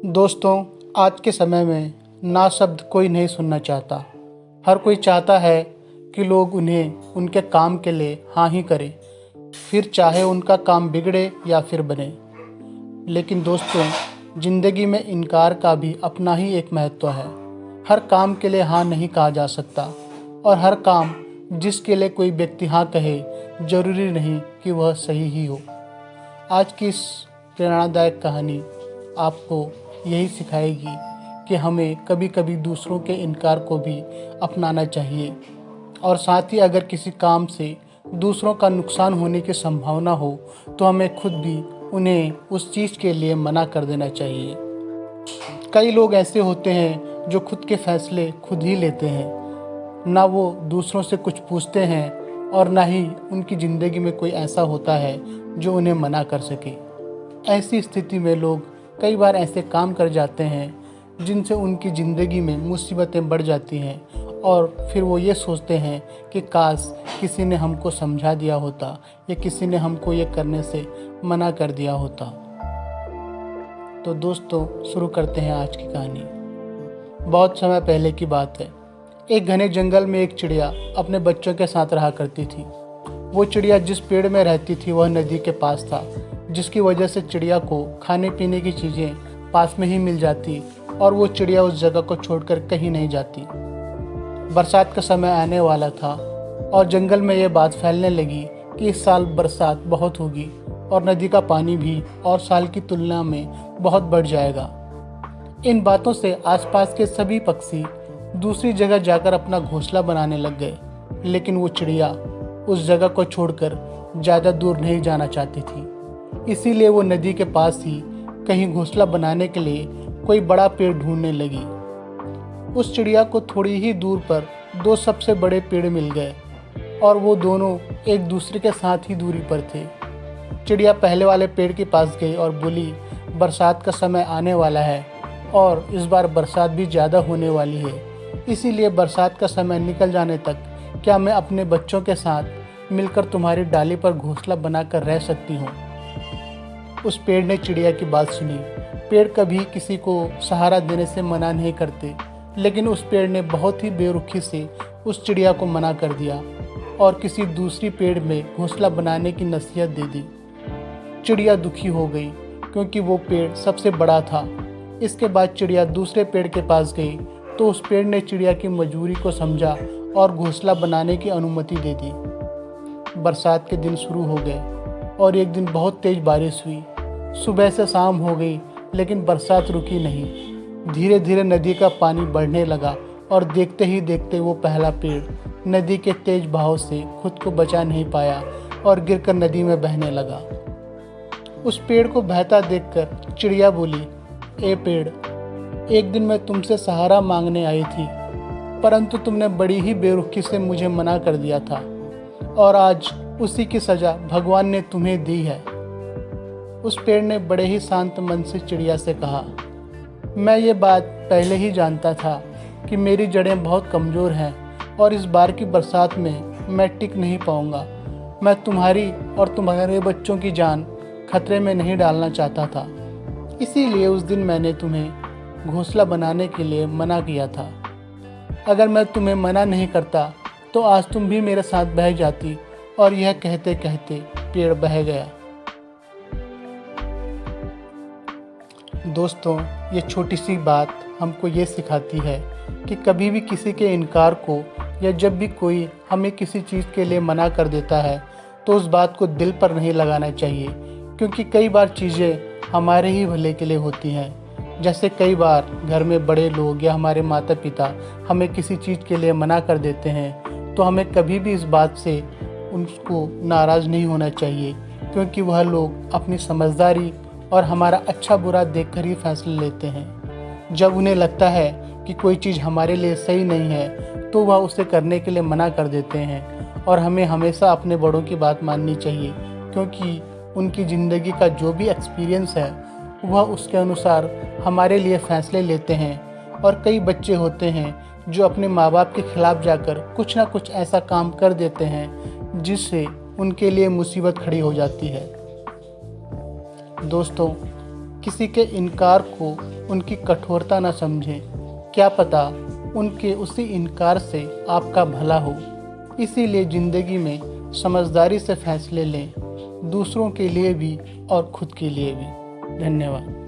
दोस्तों, आज के समय में ना शब्द कोई नहीं सुनना चाहता। हर कोई चाहता है कि लोग उन्हें उनके काम के लिए हाँ ही करें, फिर चाहे उनका काम बिगड़े या फिर बने। लेकिन दोस्तों, ज़िंदगी में इनकार का भी अपना ही एक महत्व है। हर काम के लिए हाँ नहीं कहा जा सकता, और हर काम जिसके लिए कोई व्यक्ति हाँ कहे, ज़रूरी नहीं कि वह सही ही हो। आज की इस प्रेरणादायक कहानी आपको यही सिखाएगी कि हमें कभी कभी दूसरों के इनकार को भी अपनाना चाहिए, और साथ ही अगर किसी काम से दूसरों का नुकसान होने की संभावना हो तो हमें खुद भी उन्हें उस चीज़ के लिए मना कर देना चाहिए। कई लोग ऐसे होते हैं जो खुद के फैसले खुद ही लेते हैं, ना वो दूसरों से कुछ पूछते हैं और ना ही उनकी ज़िंदगी में कोई ऐसा होता है जो उन्हें मना कर सके। ऐसी स्थिति में लोग कई बार ऐसे काम कर जाते हैं जिनसे उनकी ज़िंदगी में मुसीबतें बढ़ जाती हैं, और फिर वो ये सोचते हैं कि काश किसी ने हमको समझा दिया होता या किसी ने हमको ये करने से मना कर दिया होता। तो दोस्तों, शुरू करते हैं आज की कहानी। बहुत समय पहले की बात है। एक घने जंगल में एक चिड़िया अपने बच्चों के साथ रहा करती थी। वो चिड़िया जिस पेड़ में रहती थी वह नदी के पास था, जिसकी वजह से चिड़िया को खाने पीने की चीज़ें पास में ही मिल जाती, और वो चिड़िया उस जगह को छोड़कर कहीं नहीं जाती। बरसात का समय आने वाला था और जंगल में ये बात फैलने लगी कि इस साल बरसात बहुत होगी और नदी का पानी भी और साल की तुलना में बहुत बढ़ जाएगा। इन बातों से आसपास के सभी पक्षी दूसरी जगह जाकर अपना घोंसला बनाने लग गए, लेकिन वो चिड़िया उस जगह को छोड़कर ज़्यादा दूर नहीं जाना चाहती थी। इसीलिए वो नदी के पास ही कहीं घोंसला बनाने के लिए कोई बड़ा पेड़ ढूंढने लगी। उस चिड़िया को थोड़ी ही दूर पर दो सबसे बड़े पेड़ मिल गए, और वो दोनों एक दूसरे के साथ ही दूरी पर थे। चिड़िया पहले वाले पेड़ के पास गई और बोली, बरसात का समय आने वाला है और इस बार बरसात भी ज़्यादा होने वाली है, इसीलिए बरसात का समय निकल जाने तक क्या मैं अपने बच्चों के साथ मिलकर तुम्हारी डाली पर घोंसला बनाकर रह सकती हूँ। उस पेड़ ने चिड़िया की बात सुनी। पेड़ कभी किसी को सहारा देने से मना नहीं करते, लेकिन उस पेड़ ने बहुत ही बेरुखी से उस चिड़िया को मना कर दिया और किसी दूसरी पेड़ में घोंसला बनाने की नसीहत दे दी। चिड़िया दुखी हो गई क्योंकि वो पेड़ सबसे बड़ा था। इसके बाद चिड़िया दूसरे पेड़ के पास गई तो उस पेड़ ने चिड़िया की मजबूरी को समझा और घोंसला बनाने की अनुमति दे दी। बरसात के दिन शुरू हो गए और एक दिन बहुत तेज बारिश हुई। सुबह से शाम हो गई, लेकिन बरसात रुकी नहीं। धीरे धीरे नदी का पानी बढ़ने लगा और देखते ही देखते वो पहला पेड़ नदी के तेज बहाव से खुद को बचा नहीं पाया और गिरकर नदी में बहने लगा। उस पेड़ को बहता देखकर चिड़िया बोली, ए पेड़, एक दिन मैं तुमसे सहारा मांगने आई थी, परंतु तुमने बड़ी ही बेरुखी से मुझे मना कर दिया था, और आज उसी की सज़ा भगवान ने तुम्हें दी है। उस पेड़ ने बड़े ही शांत मन से चिड़िया से कहा, मैं ये बात पहले ही जानता था कि मेरी जड़ें बहुत कमज़ोर हैं और इस बार की बरसात में मैं टिक नहीं पाऊंगा। मैं तुम्हारी और तुम्हारे बच्चों की जान खतरे में नहीं डालना चाहता था, इसीलिए उस दिन मैंने तुम्हें घोंसला बनाने के लिए मना किया था। अगर मैं तुम्हें मना नहीं करता तो आज तुम भी मेरे साथ बह जाती। और यह कहते कहते पेड़ बह गया। दोस्तों, ये छोटी सी बात हमको ये सिखाती है कि कभी भी किसी के इनकार को, या जब भी कोई हमें किसी चीज़ के लिए मना कर देता है तो उस बात को दिल पर नहीं लगाना चाहिए, क्योंकि कई बार चीज़ें हमारे ही भले के लिए होती हैं। जैसे कई बार घर में बड़े लोग या हमारे माता पिता हमें किसी चीज़ के लिए मना कर देते हैं, तो हमें कभी भी इस बात से उनको नाराज़ नहीं होना चाहिए, क्योंकि वह लोग अपनी समझदारी और हमारा अच्छा बुरा देखकर ही फैसले लेते हैं। जब उन्हें लगता है कि कोई चीज़ हमारे लिए सही नहीं है तो वह उसे करने के लिए मना कर देते हैं, और हमें हमेशा अपने बड़ों की बात माननी चाहिए, क्योंकि उनकी ज़िंदगी का जो भी एक्सपीरियंस है वह उसके अनुसार हमारे लिए फ़ैसले लेते हैं। और कई बच्चे होते हैं जो अपने माँ बाप के खिलाफ़ जाकर कुछ ना कुछ ऐसा काम कर देते हैं जिससे उनके लिए मुसीबत खड़ी हो जाती है। दोस्तों, किसी के इनकार को उनकी कठोरता न समझें। क्या पता उनके उसी इनकार से आपका भला हो। इसीलिए ज़िंदगी में समझदारी से फैसले लें, दूसरों के लिए भी और खुद के लिए भी। धन्यवाद।